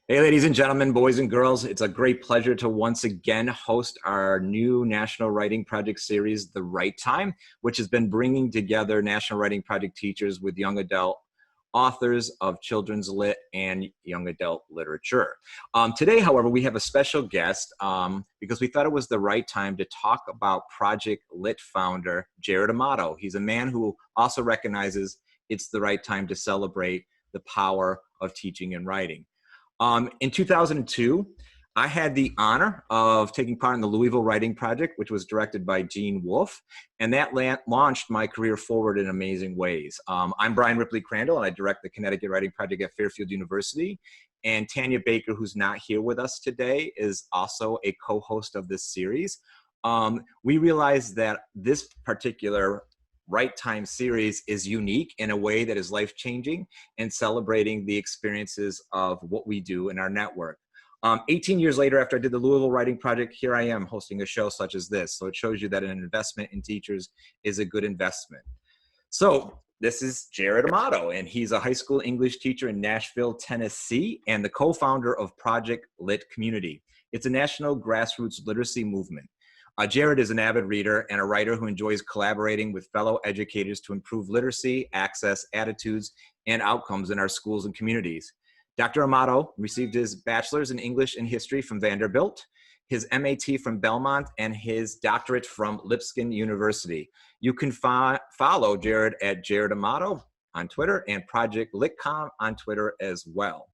Hey, ladies and gentlemen, boys and girls, it's a great pleasure to once again host our new National Writing Project series, The Right Time, which has been bringing together National Writing Project teachers with young adult authors of children's lit and young adult literature. Today, however, we have a special guest because we thought it was the right time to talk about Project Lit founder, Jared Amato. He's a man who also recognizes it's the right time to celebrate the power of teaching and writing. In 2002, I had the honor of taking part in the Louisville Writing Project, which was directed by Gene Wolfe, and that launched my career forward in amazing ways. I'm Brian Ripley Crandall, and I direct the Connecticut Writing Project at Fairfield University. And Tanya Baker, who's not here with us today, is also a co-host of this series. We realized that this particular Right Time series is unique in a way that is life-changing and celebrating the experiences of what we do in our network. 18 years later, after I did the Louisville Writing Project, here I am hosting a show such as this. So it shows you that an investment in teachers is a good investment. So this is Jared Amato, and he's a high school English teacher in Nashville, Tennessee, and the co-founder of Project Lit Community. It's a national grassroots literacy movement. Jared is an avid reader and a writer who enjoys collaborating with fellow educators to improve literacy, access, attitudes, and outcomes in our schools and communities. Dr. Amato received his bachelor's in English and history from Vanderbilt, his MAT from Belmont, and his doctorate from Lipscomb University. You can follow Jared at Jared Amato on Twitter and Project Litcom on Twitter as well.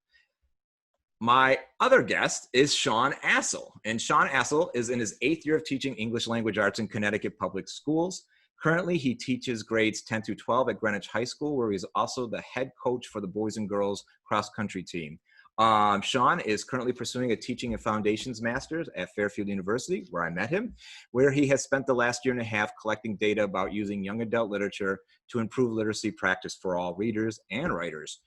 My other guest is Sean Astle, and Sean Astle is in his 8th year of teaching English language arts in Connecticut public schools. Currently, he teaches grades 10 through 12 at Greenwich High School, where he's also the head coach for the boys and girls cross-country team. Sean is currently pursuing a teaching and foundations master's at Fairfield University, where I met him, where he has spent the last year and a half collecting data about using young adult literature to improve literacy practice for all readers and writers.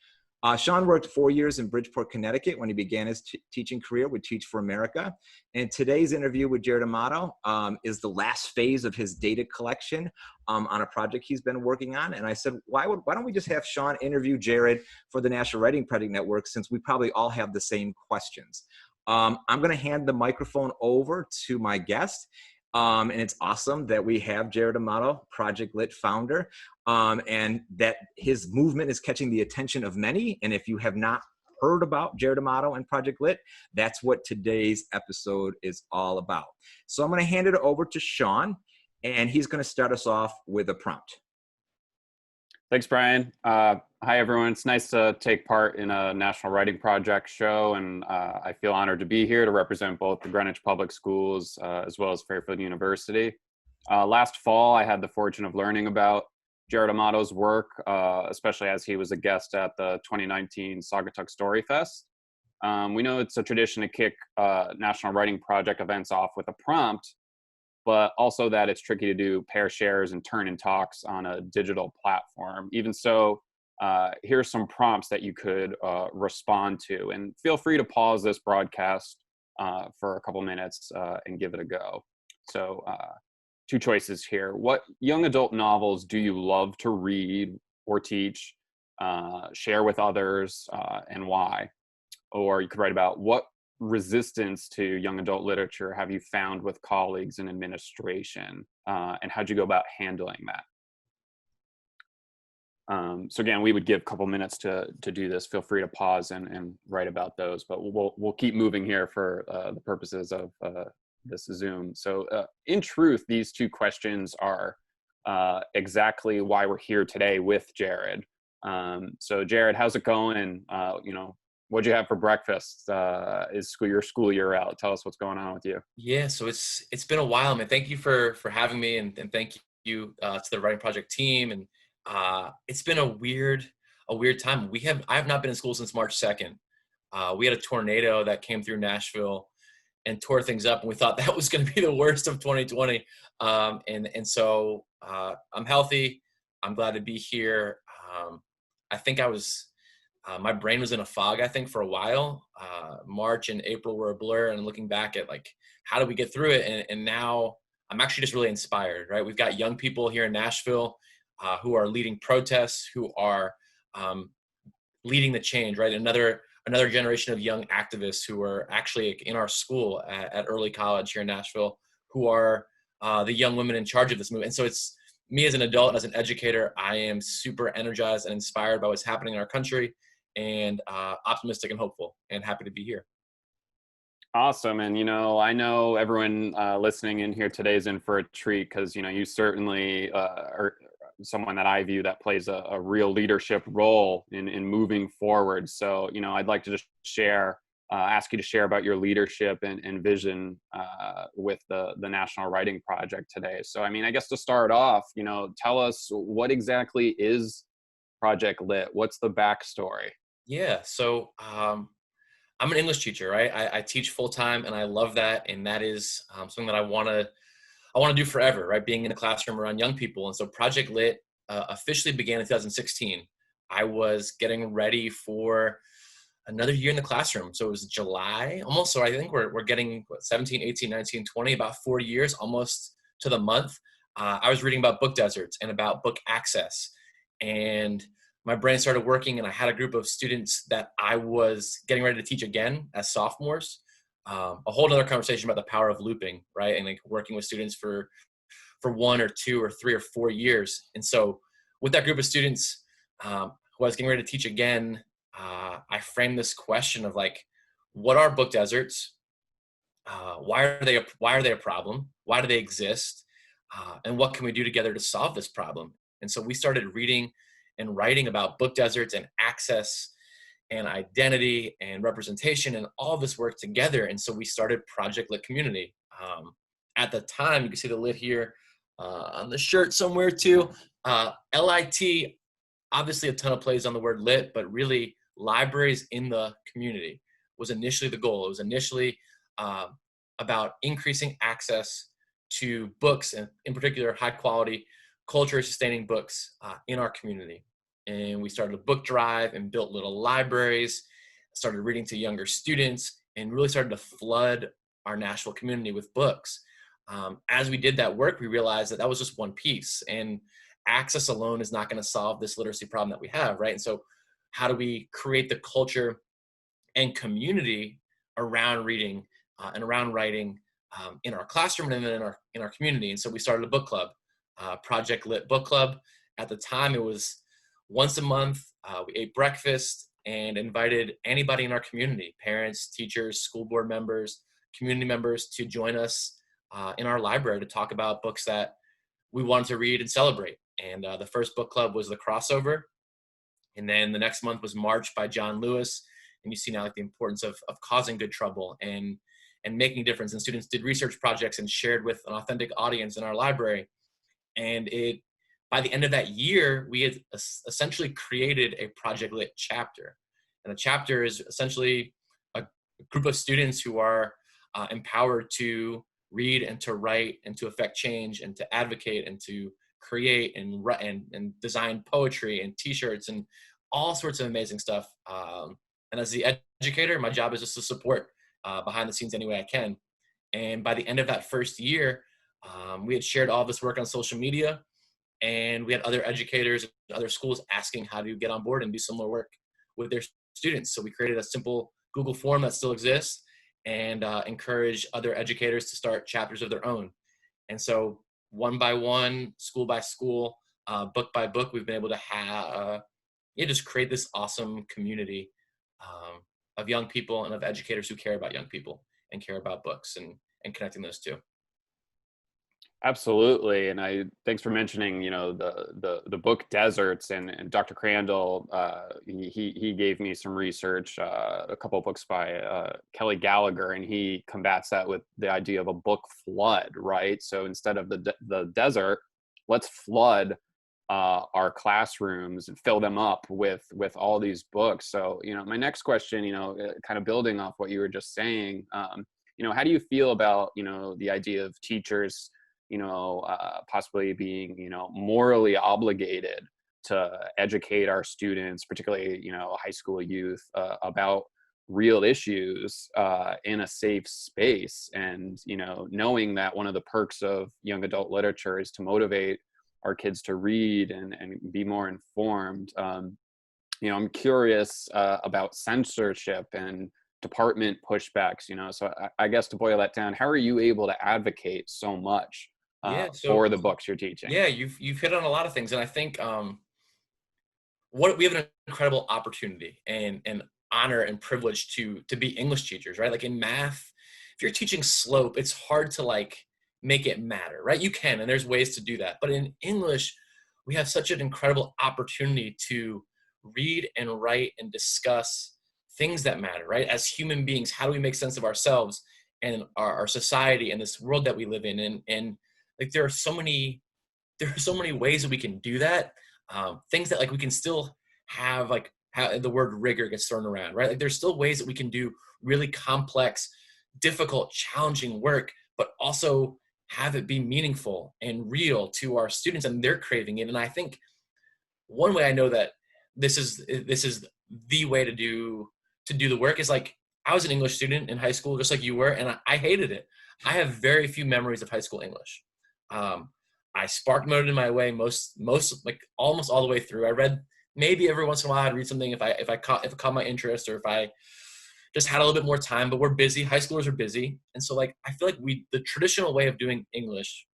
Sean worked 4 years in Bridgeport, Connecticut when he began his teaching career with Teach for America. And today's interview with Jared Amato is the last phase of his data collection on a project he's been working on. And I said, why don't we just have Sean interview Jared for the National Writing Project Network, since we probably all have the same questions. I'm going to hand the microphone over to my guest. And it's awesome that we have Jared Amato, Project Lit founder, and that his movement is catching the attention of many. And if you have not heard about Jared Amato and Project Lit, that's what today's episode is all about. So I'm going to hand it over to Sean, and he's going to start us off with a prompt. Thanks, Brian. Hi, everyone. It's nice to take part in a National Writing Project show, and I feel honored to be here to represent both the Greenwich Public Schools as well as Fairfield University. Last fall, I had the fortune of learning about Jared Amato's work, especially as he was a guest at the 2019 Saugatuck Story Fest. We know it's a tradition to kick National Writing Project events off with a prompt, but also that it's tricky to do pair shares and turn-in talks on a digital platform. Even so, here's some prompts that you could respond to. And feel free to pause this broadcast for a couple minutes and give it a go. So 2 choices here. What young adult novels do you love to read or teach, share with others, and why? Or you could write about what resistance to young adult literature have you found with colleagues in administration, and how'd you go about handling that? So again, we would give a couple minutes to do this. Feel free to pause and write about those, but we'll keep moving here for the purposes of this Zoom. So in truth, these 2 questions are exactly why we're here today with Jared. So Jared, how's it going? What'd you have for breakfast? Is your school year out? Tell us what's going on with you. Yeah, so it's been a while, man. Thank you for having me, and thank you to the Writing Project team. And it's been a weird time. I have not been in school since March 2nd. We had a tornado that came through Nashville and tore things up, and we thought that was going to be the worst of 2020. So I'm healthy. I'm glad to be here. I think my brain was in a fog, I think, for a while. March and April were a blur, and looking back at how do we get through it? And now I'm actually just really inspired, right? We've got young people here in Nashville who are leading protests, who are leading the change, right? Another another generation of young activists who are actually in our school at early college here in Nashville, who are the young women in charge of this movement. And so it's me as an adult, as an educator, I am super energized and inspired by what's happening in our country, and optimistic and hopeful, and happy to be here. Awesome. And, I know everyone listening in here today is in for a treat because, you certainly are someone that I view that plays a real leadership role in moving forward. So, I'd like to just ask you to share about your leadership and vision with the National Writing Project today. So, I guess to start off, tell us what exactly is Project Lit? What's the backstory? Yeah. So I'm an English teacher, right? I teach full time, and I love that. And that is something that I want to do forever, right? Being in a classroom around young people. And so Project Lit officially began in 2016. I was getting ready for another year in the classroom. So it was July almost. So I think we're getting 17, 18, 19, 20, about 4 years almost to the month. I was reading about book deserts and about book access. And my brain started working, and I had a group of students that I was getting ready to teach again as sophomores. A whole other conversation about the power of looping, right? And like working with students for 1 or 2 or 3 or 4 years. And so with that group of students who I was getting ready to teach again, I framed this question of like, what are book deserts? Why are they a problem? Why do they exist? And what can we do together to solve this problem? And so we started reading and writing about book deserts and access and identity and representation and all this work together. And so we started Project Lit Community. At the time, you can see the lit here on the shirt somewhere too. LIT, obviously a ton of plays on the word lit, but really libraries in the community was initially the goal. It was initially about increasing access to books, and in particular, high quality, culture sustaining books in our community. And we started a book drive and built little libraries, started reading to younger students, and really started to flood our Nashville community with books. As we did that work, we realized that was just one piece, and access alone is not going to solve this literacy problem that we have, right? And so how do we create the culture and community around reading and around writing in our classroom and then in our community? And so we started a book club, Project Lit Book Club. At the time, it was once a month. We ate breakfast and invited anybody in our community, parents, teachers, school board members, community members, to join us in our library to talk about books that we wanted to read and celebrate. And the first book club was The Crossover. And then the next month was March by John Lewis. And you see now like the importance of causing good trouble and making a difference. And students did research projects and shared with an authentic audience in our library. And by the end of that year, we had essentially created a Project Lit chapter. And a chapter is essentially a group of students who are empowered to read and to write and to affect change and to advocate and to create and design poetry and t-shirts and all sorts of amazing stuff. And as the educator, my job is just to support behind the scenes any way I can. And by the end of that first year, we had shared all this work on social media, and we had other educators and other schools asking how to get on board and do similar work with their students. So we created a simple Google form that still exists and encourage other educators to start chapters of their own. And so one by one, school by school, book by book, we've been able to just create this awesome community of young people and of educators who care about young people and care about books and connecting those two. Absolutely. And thanks for mentioning, the book deserts and Dr. Crandall, he gave me some research, a couple of books by Kelly Gallagher, and he combats that with the idea of a book flood, right? So instead of the desert, let's flood our classrooms and fill them up with all these books. So, my next question, kind of building off what you were just saying, how do you feel about, the idea of teachers possibly being, morally obligated to educate our students, particularly, high school youth, about real issues in a safe space. And, knowing that one of the perks of young adult literature is to motivate our kids to read and be more informed. I'm curious about censorship and department pushbacks, so I guess to boil that down, how are you able to advocate so much Yeah. for So the books you're teaching? yeah, you've hit on a lot of things. And I think what we have an incredible opportunity and honor and privilege to be English teachers, right? Like in math, if you're teaching slope, it's hard to like make it matter, right? You can, and there's ways to do that. But in English, we have such an incredible opportunity to read and write and discuss things that matter, right? As human beings, how do we make sense of ourselves and our society and this world that we live in? And like there are so many ways that we can do that. Things that like we can still have, like how the word rigor gets thrown around, right? Like there's still ways that we can do really complex, difficult, challenging work, but also have it be meaningful and real to our students, and they're craving it. And I think one way I know that this is the way to do the work is like I was an English student in high school, just like you were, and I hated it. I have very few memories of high school English. I spark noted in my way most like almost all the way through. I read maybe every once in a while I'd read something if it caught my interest, or if I just had a little bit more time. But we're busy. High schoolers are busy, and so like I feel like the traditional way of doing English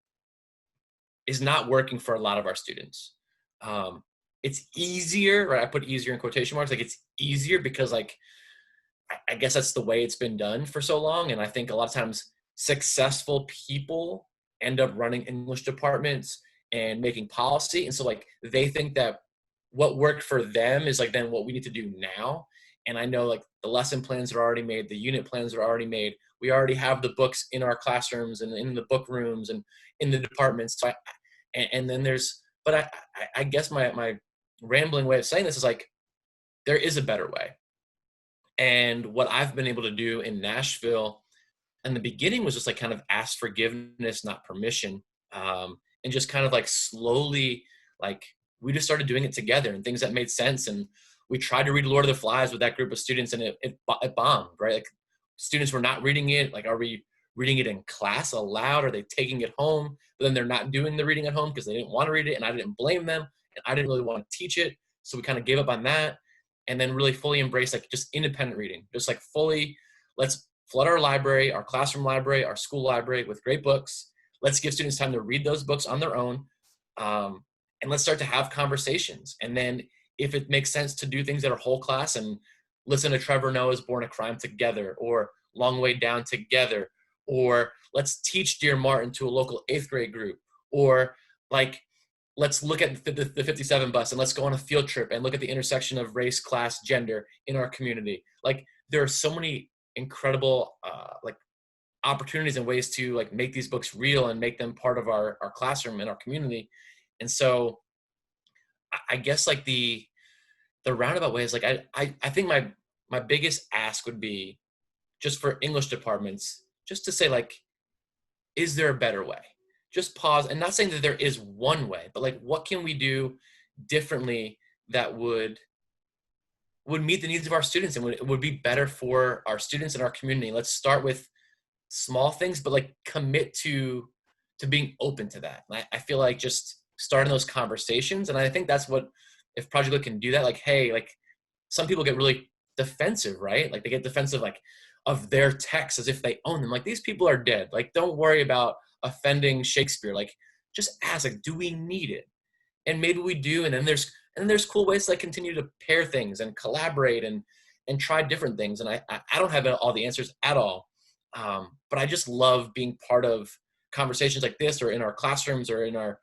is not working for a lot of our students. Um, it's easier, right? I put easier in quotation marks. Like it's easier because like I guess that's the way it's been done for so long. And I think a lot of times successful people end up running English departments and making policy. And so like they think that what worked for them is like then what we need to do now. And I know like the lesson plans are already made, the unit plans are already made. We already have the books in our classrooms and in the book rooms and in the departments. So and then there's, but I guess my rambling way of saying this is like, there is a better way. And what I've been able to do in Nashville in the beginning was just like kind of ask forgiveness, not permission. And just kind of like slowly, like we just started doing it together and things that made sense. And we tried to read Lord of the Flies with that group of students, and it bombed, right? Like students were not reading it. Like, are we reading it in class aloud? Are they taking it home? But then they're not doing the reading at home because they didn't want to read it. And I didn't blame them. And I didn't really want to teach it. So we kind of gave up on that, and then really fully embrace like just independent reading, just like fully, let's flood our library, our classroom library, our school library with great books. Let's give students time to read those books on their own. And let's start to have conversations. And then if it makes sense to do things that are whole class and listen to Trevor Noah's Born a Crime together, or Long Way Down together, or let's teach Dear Martin to a local 8th grade group, or like, let's look at the 57 bus and let's go on a field trip and look at the intersection of race, class, gender in our community. Like there are so many incredible like opportunities and ways to like make these books real and make them part of our classroom and our community. And so I guess like the roundabout way is like I think my biggest ask would be just for English departments, just to say like, is there a better way? Just pause, and not saying that there is one way, but like what can we do differently that would meet the needs of our students and would be better for our students and our community. Let's start with small things, but like commit to being open to that. And I feel like just starting those conversations, and I think that's what, if Project Lit can do that, like, hey, like some people get really defensive, right? Like they get defensive like of their texts as if they own them. Like these people are dead. Like don't worry about offending Shakespeare. Like just ask, like, do we need it? And maybe we do. And then there's cool ways to like continue to pair things and collaborate and try different things. And I don't have all the answers at all. But I just love being part of conversations like this, or in our classrooms, or in our,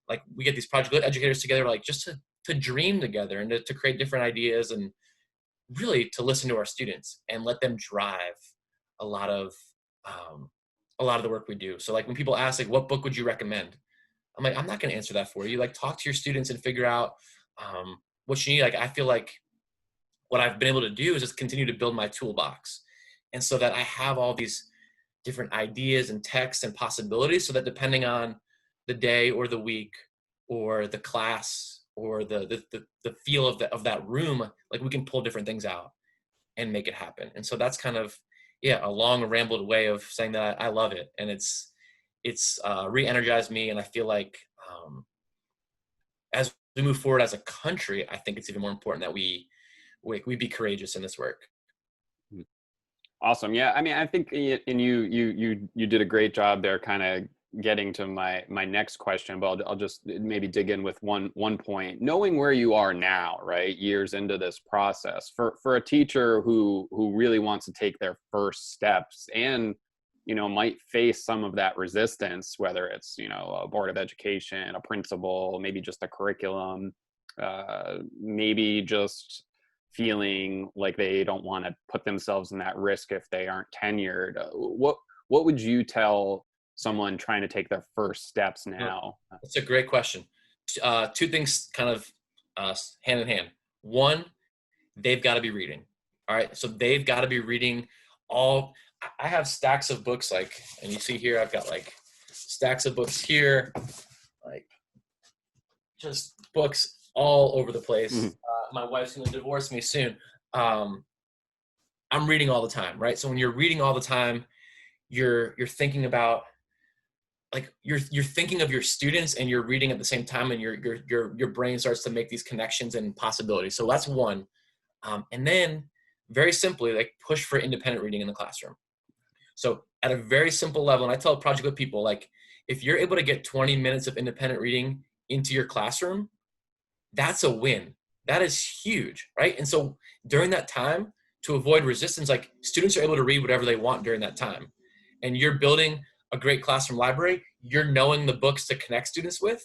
like we get these Project Lit educators together, like just to dream together and to create different ideas, and really to listen to our students and let them drive a lot of the work we do. So like when people ask like, what book would you recommend? I'm like, I'm not going to answer that for you. Like talk to your students and figure out what you need. Like I feel like what I've been able to do is just continue to build my toolbox. And so that I have all these different ideas and texts and possibilities, so that depending on the day or the week or the class or the feel of that room, like we can pull different things out and make it happen. And so that's kind of, a long rambled way of saying that I love it. And it's re-energized me. And I feel like as we move forward as a country, I think it's even more important that we be courageous in this work. Awesome. Yeah. I mean, I think, and you did a great job there, kind of getting to my next question, but I'll just maybe dig in with one point. Knowing where you are now, right, years into this process, for a teacher who really wants to take their first steps and, might face some of that resistance, whether it's, a board of education, a principal, maybe just a curriculum, maybe just feeling like they don't want to put themselves in that risk if they aren't tenured. What would you tell someone trying to take their first steps now? That's a great question. Two things kind of hand in hand. One, they've got to be reading. All right. So they've got to be reading I have stacks of books, and you see here, I've got stacks of books here, just books all over the place. Mm-hmm. My wife's going to divorce me soon. I'm reading all the time, right? So when you're reading all the time, you're thinking about, you're thinking of your students, and you're reading at the same time, and your brain starts to make these connections and possibilities. So that's one. And then very simply, push for independent reading in the classroom. So at a very simple level, and I tell project with people, if you're able to get 20 minutes of independent reading into your classroom, that's a win. That is huge, right? And so during that time, to avoid resistance, students are able to read whatever they want during that time. And you're building a great classroom library. You're knowing the books to connect students with.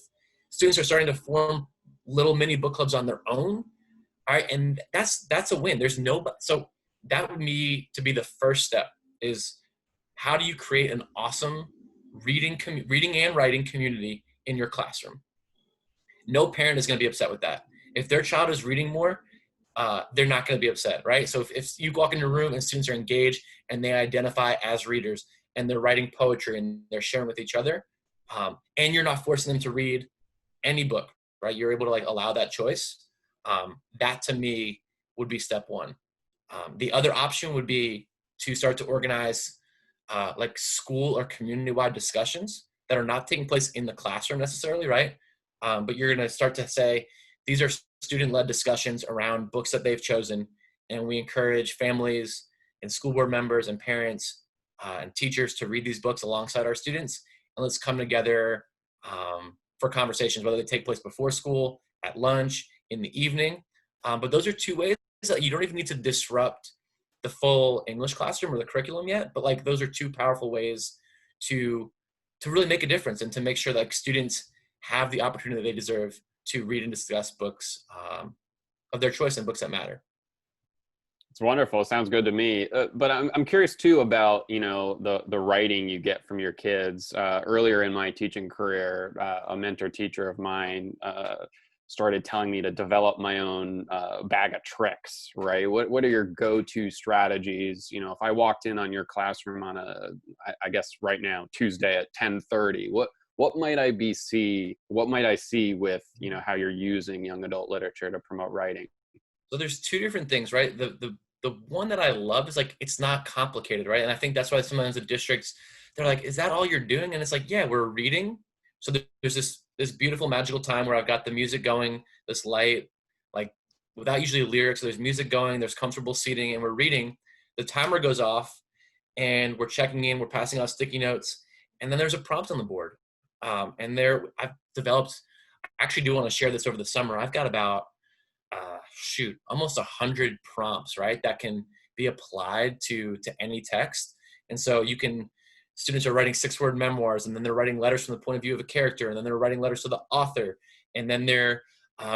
Students are starting to form little mini book clubs on their own. All right, and that's a win. So that would be the first step, is how do you create an awesome reading and writing community in your classroom? No parent is going to be upset with that. If their child is reading more, they're not going to be upset, right? So if you walk in your room and students are engaged and they identify as readers and they're writing poetry and they're sharing with each other, and you're not forcing them to read any book, right? You're able to allow that choice. That to me would be step one. The other option would be to start to organize school or community-wide discussions that are not taking place in the classroom necessarily, right? But you're going to start to say, these are student-led discussions around books that they've chosen, and we encourage families and school board members and parents and teachers to read these books alongside our students, and let's come together for conversations, whether they take place before school, at lunch, in the evening. But those are two ways that you don't even need to disrupt the full English classroom or the curriculum yet, but those are two powerful ways to really make a difference and to make sure that students have the opportunity they deserve to read and discuss books of their choice and books that matter. It's wonderful. Sounds good to me. But I'm curious too about, the writing you get from your kids. Earlier in my teaching career, a mentor teacher of mine started telling me to develop my own bag of tricks, right? What are your go-to strategies? If I walked in on your classroom on I guess right now, Tuesday at 10:30, what might I see with, how you're using young adult literature to promote writing? So there's two different things, right? The one that I love is it's not complicated, right? And I think that's why sometimes the districts, they're like, is that all you're doing? And it's yeah, we're reading. So there's this beautiful magical time where I've got the music going, this light, without usually lyrics. So there's music going, there's comfortable seating, and we're reading. The timer goes off, and we're checking in, we're passing out sticky notes, and then there's a prompt on the board. And I've developed, I actually do want to share this over the summer. I've got about, almost 100 prompts, right? That can be applied to any text. And so students are writing 6-word memoirs, and then they're writing letters from the point of view of a character, and then they're writing letters to the author, and then they're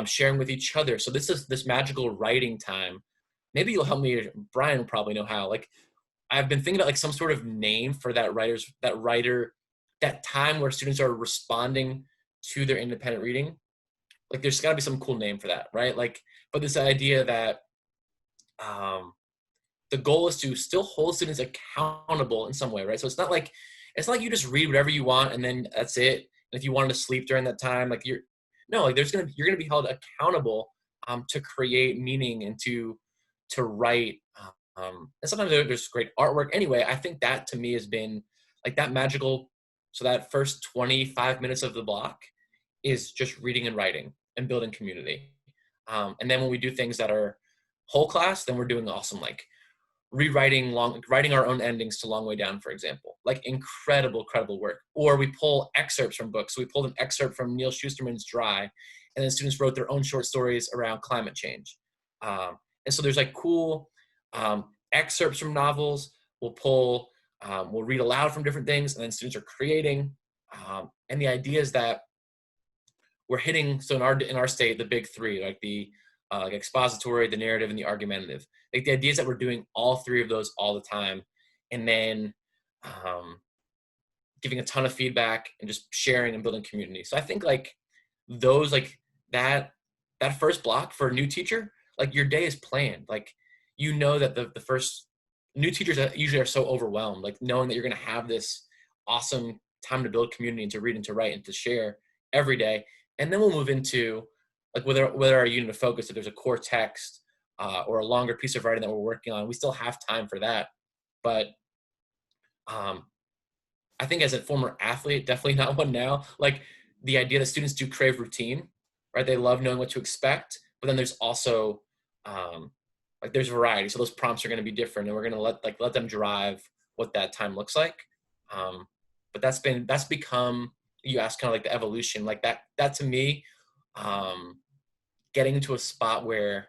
sharing with each other. So this is this magical writing time. Maybe you'll help me. Brian will probably know how. I've been thinking about some sort of name for that writer, that time where students are responding to their independent reading. There's got to be some cool name for that, right? But this idea that the goal is to still hold students accountable in some way, right? So it's not like you just read whatever you want and then that's it. And if you wanted to sleep during that time, you're gonna be held accountable to create meaning and to write. And sometimes there's great artwork. Anyway, I think that to me has been that magical. So that first 25 minutes of the block is just reading and writing. and building community. And then when we do things that are whole class, then we're doing awesome, like writing our own endings to Long Way Down, for example, like incredible work. Or we pull excerpts from books. So we pulled an excerpt from Neil Shusterman's Dry, and then students wrote their own short stories around climate change. And so there's like cool excerpts from novels. We'll read aloud from different things, and then students are creating. And the idea is that we're hitting, so in our state, the big three, like the expository, the narrative, and the argumentative. Like the idea is that we're doing all three of those all the time, and then giving a ton of feedback and just sharing and building community. So I think like those, like that first block for a new teacher, like your day is planned. Like, you know that the first new teachers usually are so overwhelmed, like knowing that you're going to have this awesome time to build community and to read and to write and to share every day. And then we'll move into like whether our unit of focus, if there's a core text or a longer piece of writing that we're working on, we still have time for that. But I think as a former athlete, definitely not one now, like the idea that students do crave routine, right? They love knowing what to expect, but then there's also like there's variety. So those prompts are going to be different, and we're going to let them drive what that time looks like. But that's become, you ask kind of like the evolution, like that to me, getting into a spot where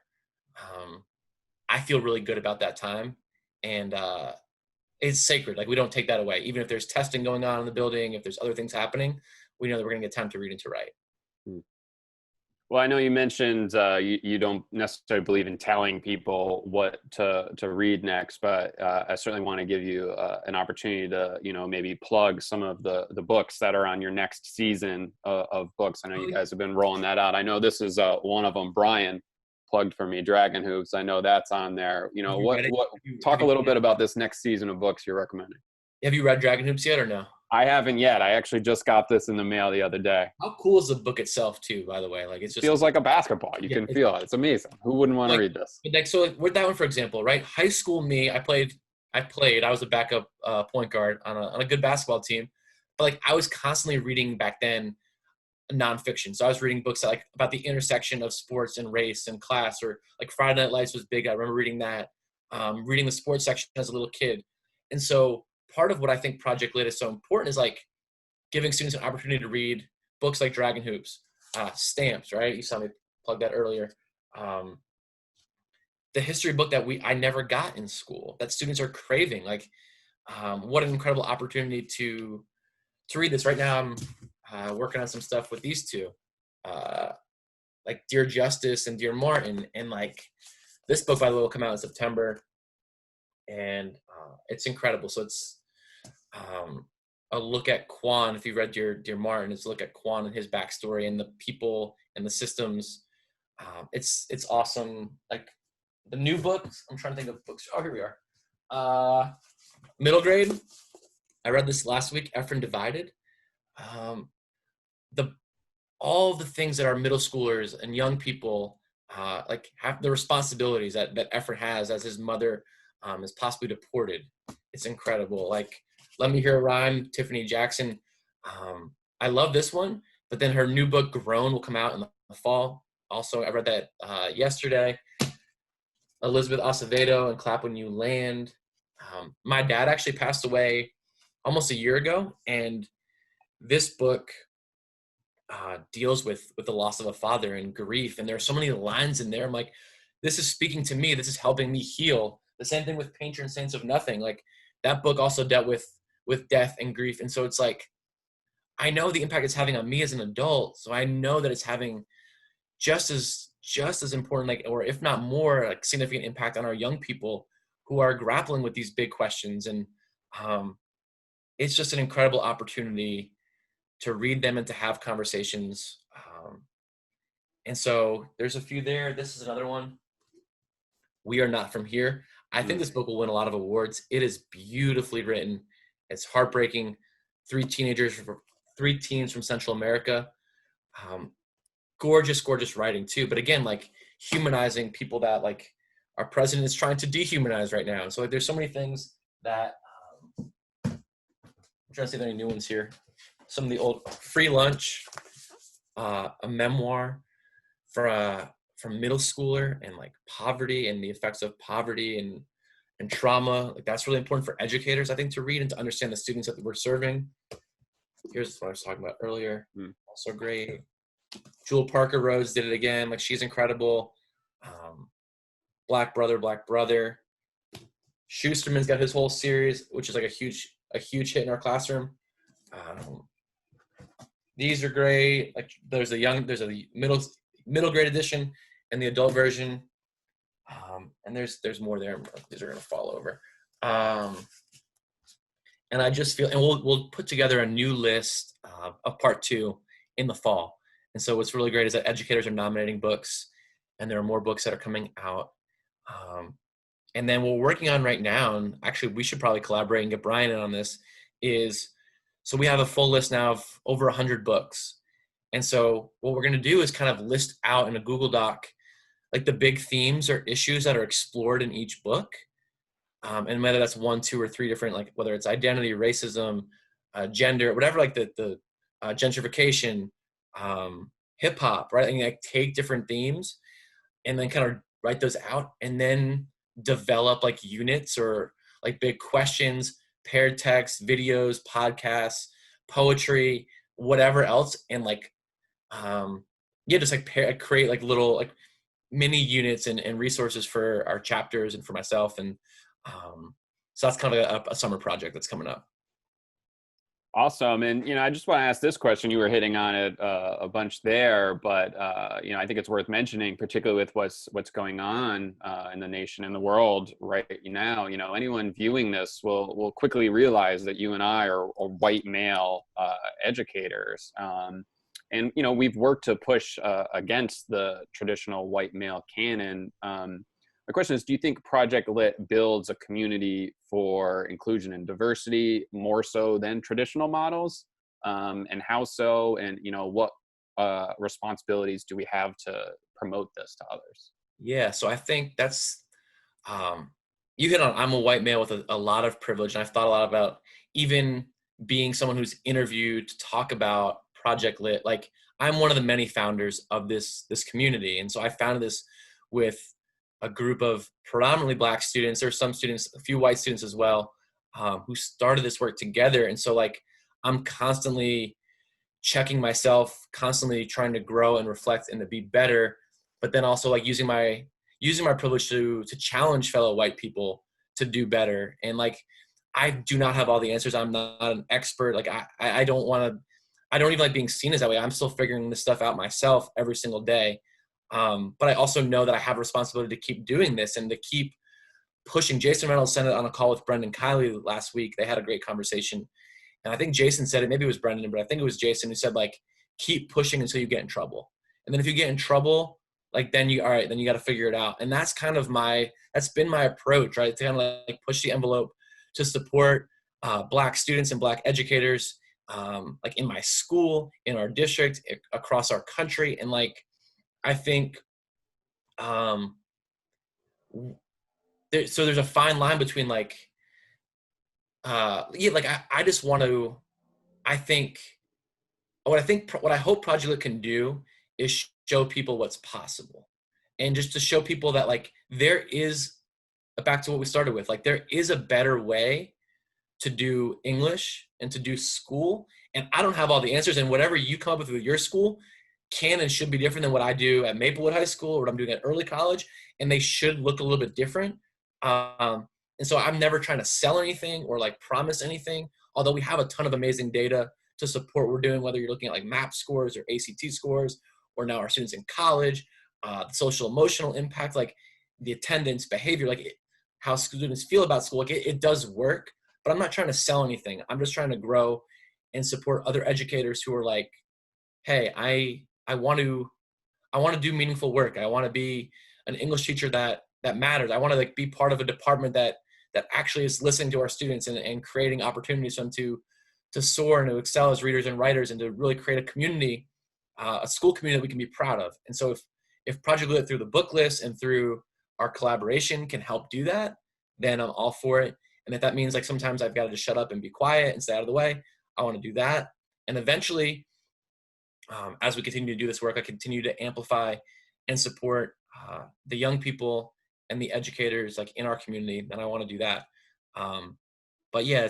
I feel really good about that time, and it's sacred. Like we don't take that away. Even if there's testing going on in the building, if there's other things happening, we know that we're going to get time to read and to write. Well, I know you mentioned you don't necessarily believe in telling people what to read next, but I certainly want to give you an opportunity to, maybe plug some of the books that are on your next season of books. I know you guys have been rolling that out. I know this is one of them. Brian plugged for me, Dragon Hoops. I know that's on there. Talk a little bit about this next season of books you're recommending. Have you read Dragon Hoops yet or no? I haven't yet. I actually just got this in the mail the other day. How cool is the book itself too, by the way? Like it feels like a basketball. You can feel it. It's amazing. Who wouldn't want to read this? Like, so with that one, for example, right? High school me, I was a backup point guard on a good basketball team. But like I was constantly reading back then nonfiction. So I was reading books that, like about the intersection of sports and race and class, or like Friday Night Lights was big. I remember reading that, reading the sports section as a little kid. And so part of what I think Project Lit is so important is like giving students an opportunity to read books like Dragon Hoops, Stamps, right? You saw me plug that earlier. The history book that I never got in school that students are craving. Like, what an incredible opportunity to read this. Right now I'm working on some stuff with these two, like Dear Justice and Dear Martin. And like this book, by the way, will come out in September. And it's incredible. So it's a look at Quan. If you read Dear Martin, it's a look at Quan and his backstory and the people and the systems. It's awesome. Like the new books, I'm trying to think of books. Oh, here we are. Middle grade. I read this last week, Efren Divided. All the things that our middle schoolers and young people like have the responsibilities that Efren has as his mother is possibly deported. It's incredible. Like Let Me Hear a Rhyme, Tiffany Jackson. I love this one, but then her new book, Grown, will come out in the fall. Also, I read that yesterday. Elizabeth Acevedo and Clap When You Land. My dad actually passed away almost a year ago, and this book deals with the loss of a father and grief, and there are so many lines in there. I'm like, this is speaking to me. This is helping me heal. The same thing with Patron Saints of Nothing. Like that book also dealt with death and grief, and so it's like I know the impact it's having on me as an adult, so I know that it's having just as important, like, or if not more, like significant impact on our young people who are grappling with these big questions. And it's just an incredible opportunity to read them and to have conversations. And so there's a few there. This is another one. We Are Not From Here. I think this book will win a lot of awards. It is beautifully written. It's heartbreaking. Three teens from Central America. Gorgeous writing too. But again, like humanizing people that like our president is trying to dehumanize right now. And so like, there's so many things that I'm trying to see if there are any new ones here. Some of the old Free Lunch, a memoir. from middle schooler and like poverty and the effects of poverty and trauma. Like that's really important for educators, I think, to read and to understand the students that we're serving. Here's what I was talking about earlier. Also great. Jewel Parker Rhodes did it again. Like she's incredible. Black Brother. Schusterman's got his whole series, which is like a huge hit in our classroom. These are great. Like there's a middle grade edition and the adult version. And there's more there. These are gonna fall over. And I just feel, and we'll put together a new list of part 2 in the fall. And so what's really great is that educators are nominating books, and there are more books that are coming out. And then what we're working on right now, and actually we should probably collaborate and get Brian in on this, so we have a full list now of over 100 books. And so what we're gonna do is kind of list out in a Google Doc, like the big themes or issues that are explored in each book. And whether that's 1, 2, or 3 different, like whether it's identity, racism, gender, whatever, like the gentrification, hip hop, right? And like take different themes and then kind of write those out and then develop like units or like big questions, paired text, videos, podcasts, poetry, whatever else. And like, just like create like little like mini units and resources for our chapters and for myself. And so that's kind of a summer project that's coming up. Awesome. And, I just want to ask this question. You were hitting on it a bunch there, but, I think it's worth mentioning, particularly with what's going on in the nation and the world right now. Anyone viewing this will quickly realize that you and I are white male educators. And, we've worked to push against the traditional white male canon. My question is, do you think Project Lit builds a community for inclusion and diversity more so than traditional models? And how so? And, what responsibilities do we have to promote this to others? Yeah, so I think that's, you hit on, I'm a white male with a lot of privilege. And I've thought a lot about even being someone who's interviewed to talk about Project Lit. Like I'm one of the many founders of this community. And so I founded this with a group of predominantly Black students. There's some students, a few white students as well, who started this work together. And so like, I'm constantly checking myself, constantly trying to grow and reflect and to be better, but then also like using my privilege to challenge fellow white people to do better. And like, I do not have all the answers. I'm not an expert. Like I don't even like being seen as that way. I'm still figuring this stuff out myself every single day. But I also know that I have a responsibility to keep doing this and to keep pushing. Jason Reynolds sent it on a call with Brendan Kiley last week. They had a great conversation. And I think Jason said it, maybe it was Brendan, but I think it was Jason who said like, keep pushing until you get in trouble. And then if you get in trouble, like then you got to figure it out. And that's kind of that's been my approach, right? To kind of like push the envelope to support Black students and Black educators, like in my school, in our district, across our country. And like, I think, so there's a fine line between like, I just want to, what I hope Project Lit can do is show people what's possible. And just to show people that like, there is, back to what we started with, like there is a better way to do English and to do school. And I don't have all the answers, and whatever you come up with your school can and should be different than what I do at Maplewood High School or what I'm doing at early college, and they should look a little bit different. And so I'm never trying to sell anything or like promise anything, although we have a ton of amazing data to support what we're doing, whether you're looking at like MAP scores or ACT scores, or now our students in college, the social emotional impact, like the attendance, behavior, like how students feel about school. Like it does work, but I'm not trying to sell anything. I'm just trying to grow and support other educators who are like, hey, I want to do meaningful work. I want to be an English teacher that matters. I want to like be part of a department that actually is listening to our students and creating opportunities for them to soar and to excel as readers and writers, and to really create a community, a school community that we can be proud of. And so if Project Lit through the book list and through our collaboration can help do that, then I'm all for it. And if that means like sometimes I've got to just shut up and be quiet and stay out of the way, I want to do that. And eventually, as we continue to do this work, I continue to amplify and support the young people and the educators like in our community, then I want to do that. But yeah,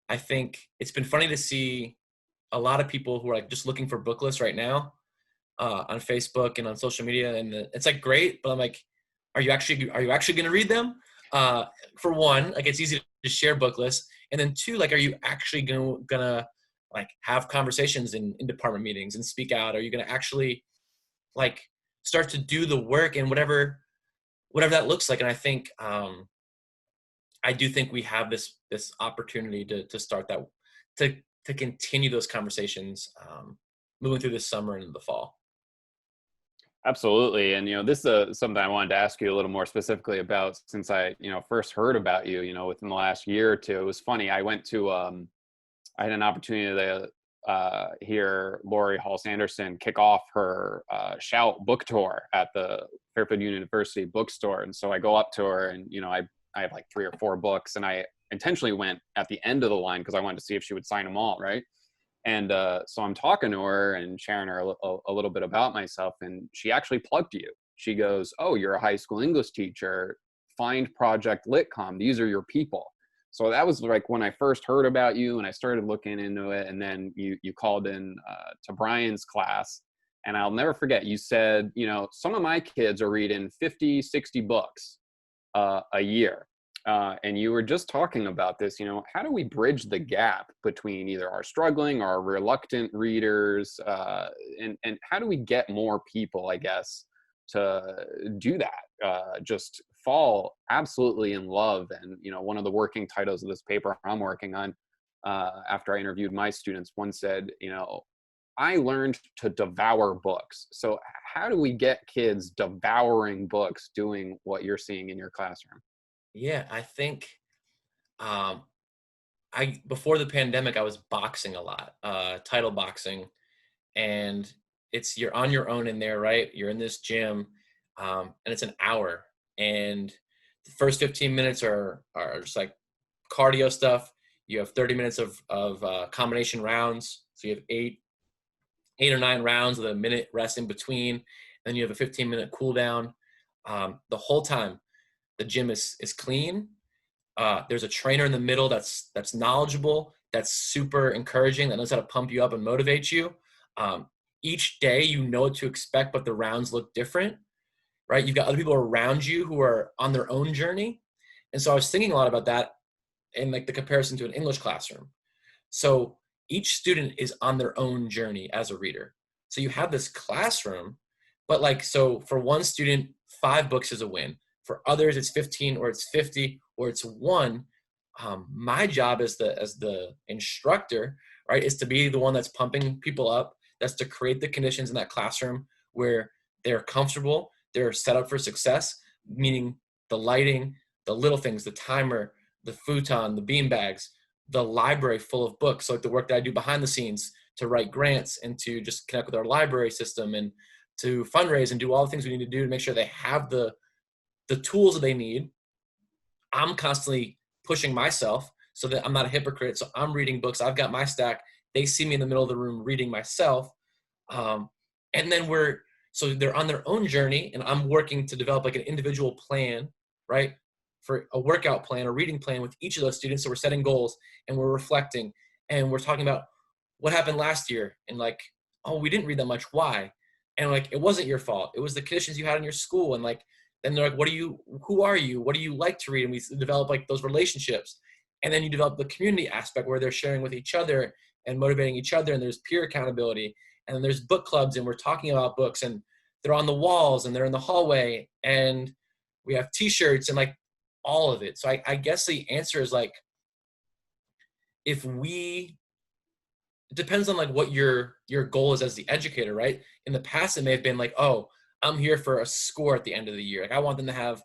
I think it's been funny to see a lot of people who are like just looking for book lists right now on Facebook and on social media, and it's like great, but I'm like, are you actually going to read them? For one, like it's easy to share book lists, and then two, like, are you actually gonna like have conversations in department meetings and speak out? Are you gonna actually like start to do the work and whatever that looks like? And I think I do think we have this opportunity to start that, to continue those conversations moving through this summer and the fall. Absolutely. And, this is something I wanted to ask you a little more specifically about, since I, first heard about you, within the last year or two. It was funny. I went to, I had an opportunity to hear Lori Hall Sanderson kick off her Shout book tour at the Fairfield University bookstore. And so I go up to her and, I have like 3 or 4 books, and I intentionally went at the end of the line because I wanted to see if she would sign them all. Right. And so I'm talking to her and sharing her a little bit about myself, and she actually plugged you. She goes, "Oh, you're a high school English teacher. Find Project Litcom. These are your people." So that was like when I first heard about you, and I started looking into it. And then you called in to Brian's class, and I'll never forget. You said, some of my kids are reading 50, 60 books a year. And you were just talking about this, how do we bridge the gap between either our struggling or our reluctant readers, and how do we get more people, I guess, to do that, just fall absolutely in love. And, one of the working titles of this paper I'm working on, after I interviewed my students, one said, I learned to devour books. So how do we get kids devouring books doing what you're seeing in your classroom? Yeah, I think before the pandemic, I was boxing a lot, title boxing, and you're on your own in there, right? You're in this gym, and it's an hour, and the first 15 minutes are just like cardio stuff. You have 30 minutes of combination rounds, so you have eight or 9 rounds with a minute rest in between, and then you have a 15-minute cool down. The whole time, the gym is clean. There's a trainer in the middle that's knowledgeable, that's super encouraging, that knows how to pump you up and motivate you. Each day you know what to expect, but the rounds look different, right? You've got other people around you who are on their own journey. And so I was thinking a lot about that in like the comparison to an English classroom. So each student is on their own journey as a reader. So you have this classroom, but like, so for one student, 5 books is a win. For others, it's 15 or it's 50 or it's 1. My job as the instructor, right, is to be the one that's pumping people up. That's to create the conditions in that classroom where they're comfortable, they're set up for success, meaning the lighting, the little things, the timer, the futon, the bean bags, the library full of books. So like the work that I do behind the scenes to write grants and to just connect with our library system and to fundraise and do all the things we need to do to make sure they have the tools that they need. I'm constantly pushing myself so that I'm not a hypocrite. So I'm reading books. I've got my stack. They see me in the middle of the room reading myself. And then so they're on their own journey, and I'm working to develop like an individual plan, right? For a workout plan, a reading plan with each of those students. So we're setting goals and we're reflecting and we're talking about what happened last year and like, oh, we didn't read that much. Why? And like, it wasn't your fault. It was the conditions you had in your school. And like, then they're like, who are you? What do you like to read? And we develop like those relationships. And then you develop the community aspect where they're sharing with each other and motivating each other. And there's peer accountability. And then there's book clubs, and we're talking about books, and they're on the walls and they're in the hallway, and we have t-shirts and like all of it. So I guess the answer is like, it depends on like what your goal is as the educator, right? In the past, it may have been like, oh, I'm here for a score at the end of the year. Like I want them to have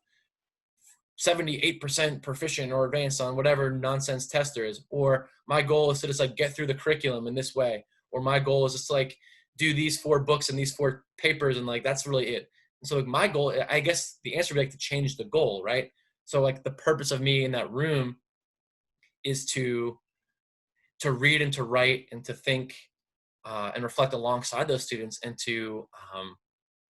78% proficient or advanced on whatever nonsense test there is. Or my goal is to just like get through the curriculum in this way. Or my goal is just like do these 4 books and these 4 papers, and like that's really it. And so like my goal, I guess the answer would be like to change the goal, right? So like the purpose of me in that room is to read and to write and to think and reflect alongside those students, and to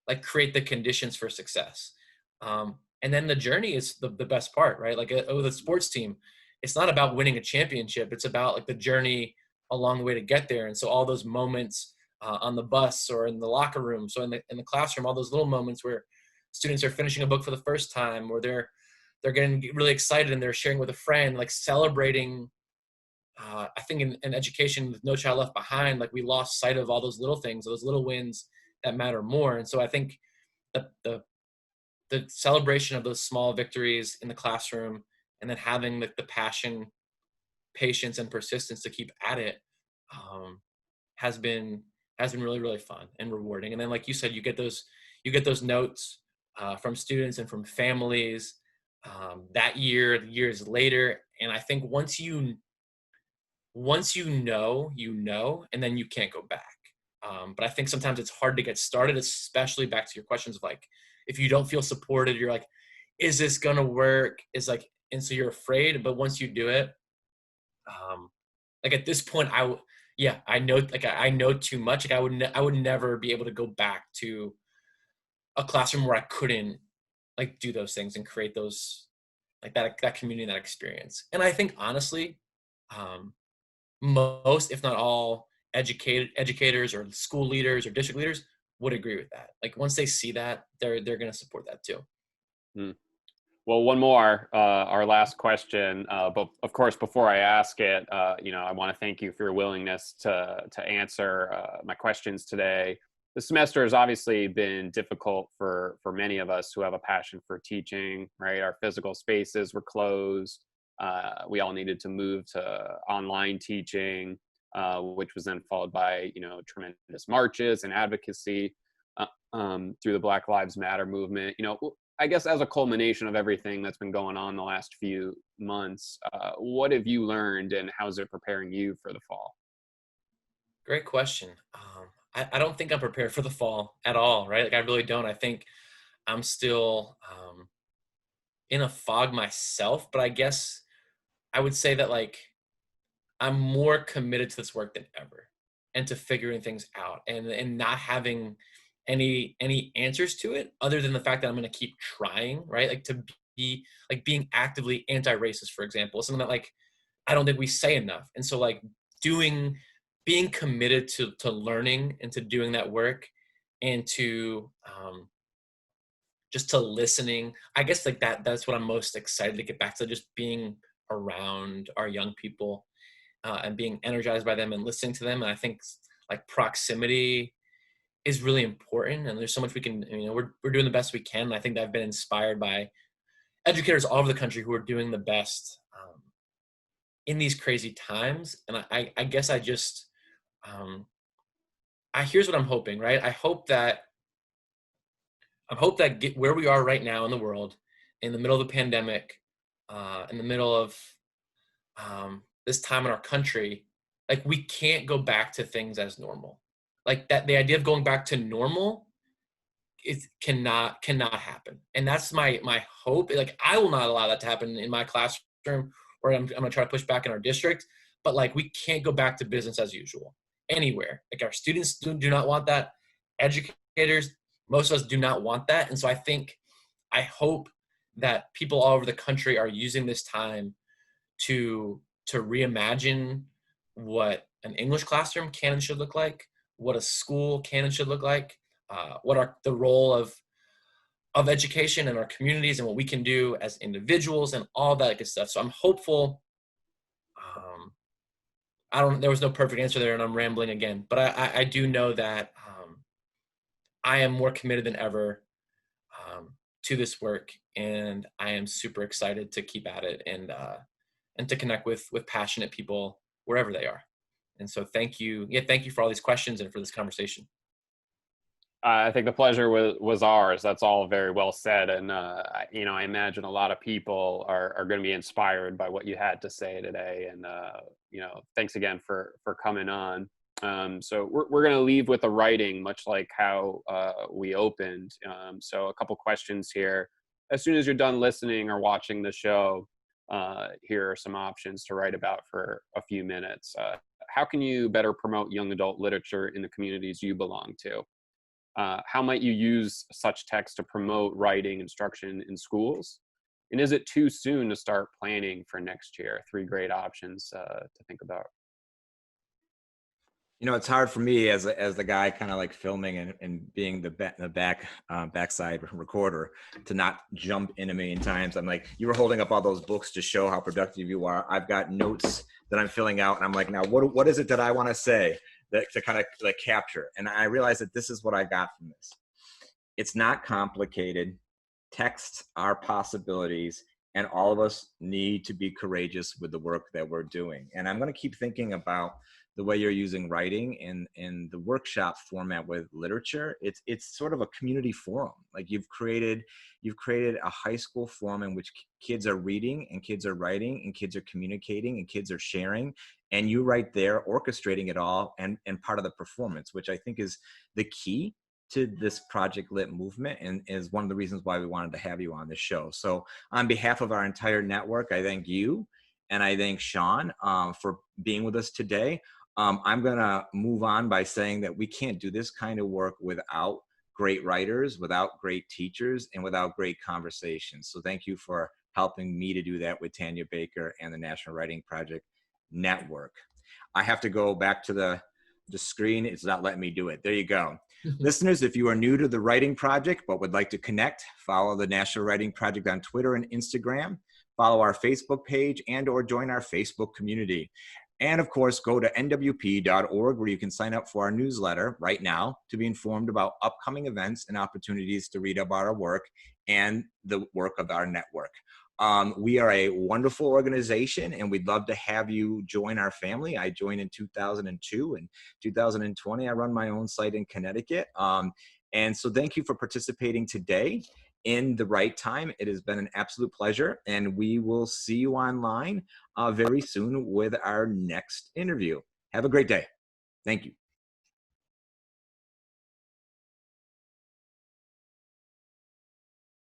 like create the conditions for success. And then the journey is the best part, right? Like with a sports team, it's not about winning a championship. It's about like the journey along the way to get there. And so all those moments on the bus or in the locker room, so in the classroom, all those little moments where students are finishing a book for the first time, or they're getting really excited and they're sharing with a friend, like celebrating. I think in education, with No Child Left Behind, like we lost sight of all those little things, those little wins that matter more. And so I think the celebration of those small victories in the classroom, and then having the passion, patience, and persistence to keep at it, has been really, really fun and rewarding. And then, like you said, you get those notes from students and from families that year, years later. And I think once you know, and then you can't go back. But I think sometimes it's hard to get started, especially back to your questions of like, if you don't feel supported, you're like, is this gonna work? And so you're afraid. But once you do it, like at this point, I know, like I know too much. Like I would never be able to go back to a classroom where I couldn't like do those things and create those, like that community, that experience. And I think honestly, most, if not all, educators or school leaders or district leaders would agree with that. Like once they see that, they're going to support that too. Hmm. Well, one more, our last question. But of course, before I ask it, I want to thank you for your willingness to answer my questions today. The semester has obviously been difficult for many of us who have a passion for teaching, right? Our physical spaces were closed. We all needed to move to online teaching, which was then followed by, tremendous marches and advocacy through the Black Lives Matter movement. I guess as a culmination of everything that's been going on the last few months, what have you learned and how's it preparing you for the fall? Great question. I don't think I'm prepared for the fall at all, right? Like I really don't. I think I'm still in a fog myself, but I guess I would say that like I'm more committed to this work than ever, and to figuring things out, and not having any answers to it other than the fact that I'm going to keep trying, right? Like to be like being actively anti-racist, for example, something that like I don't think we say enough. And so like being committed to learning and to doing that work, and to just to listening. I guess like that's what I'm most excited to get back to, just being around our young people and being energized by them and listening to them. And I think like proximity is really important. And there's so much we can, we're doing the best we can. And I think that I've been inspired by educators all over the country who are doing the best in these crazy times. And I guess I just, here's what I'm hoping, right? I hope that where we are right now in the world, in the middle of the pandemic, in the middle of this time in our country, like we can't go back to things as normal. Like that, the idea of going back to normal, it cannot happen. And that's my hope. Like I will not allow that to happen in my classroom, or I'm gonna try to push back in our district. But like we can't go back to business as usual anywhere. Like our students do not want that. Educators, most of us do not want that. And so I hope that people all over the country are using this time to reimagine what an English classroom can and should look like, what a school can and should look like, what the role of education in our communities, and what we can do as individuals, and all that good stuff. So I'm hopeful. There was no perfect answer there, and I'm rambling again, but I do know that I am more committed than ever to this work, and I am super excited to keep at it, and to connect with passionate people wherever they are. And so thank you for all these questions and for this conversation. I think the pleasure was ours. That's all very well said. And, I imagine a lot of people are going to be inspired by what you had to say today. And, thanks again for coming on. So we're going to leave with a writing, much like how we opened. So a couple questions here. As soon as you're done listening or watching the show, here are some options to write about for a few minutes. How can you better promote young adult literature in the communities you belong to? How might you use such text to promote writing instruction in schools? And is it too soon to start planning for next year? 3 great options to think about. You know, it's hard for me as the guy kind of like filming and being the backside recorder to not jump in a million times. I'm like, you were holding up all those books to show how productive you are. I've got notes that I'm filling out, and I'm like, now what is it that I want to say that to kind of like capture? And I realized that this is what I got from this. It's not complicated. Texts are possibilities, and all of us need to be courageous with the work that we're doing. And I'm going to keep thinking about the way you're using writing in the workshop format with literature. It's sort of a community forum. Like you've created a high school forum in which kids are reading and kids are writing and kids are communicating and kids are sharing, and you right there orchestrating it all and part of the performance, which I think is the key to this Project Lit movement and is one of the reasons why we wanted to have you on this show. So on behalf of our entire network, I thank you and I thank Sean for being with us today. I'm gonna move on by saying that we can't do this kind of work without great writers, without great teachers, and without great conversations. So thank you for helping me to do that with Tanya Baker and the National Writing Project Network. I have to go back to the screen. It's not letting me do it. There you go. Listeners, if you are new to the Writing Project but would like to connect, follow the National Writing Project on Twitter and Instagram, follow our Facebook page, and or join our Facebook community. And of course, go to nwp.org where you can sign up for our newsletter right now to be informed about upcoming events and opportunities to read about our work and the work of our network. We are a wonderful organization and we'd love to have you join our family. I joined in 2002 and 2020. I run my own site in Connecticut. And so thank you for participating today in the right time. It has been an absolute pleasure, and we will see you online very soon with our next interview. Have a great day. Thank you.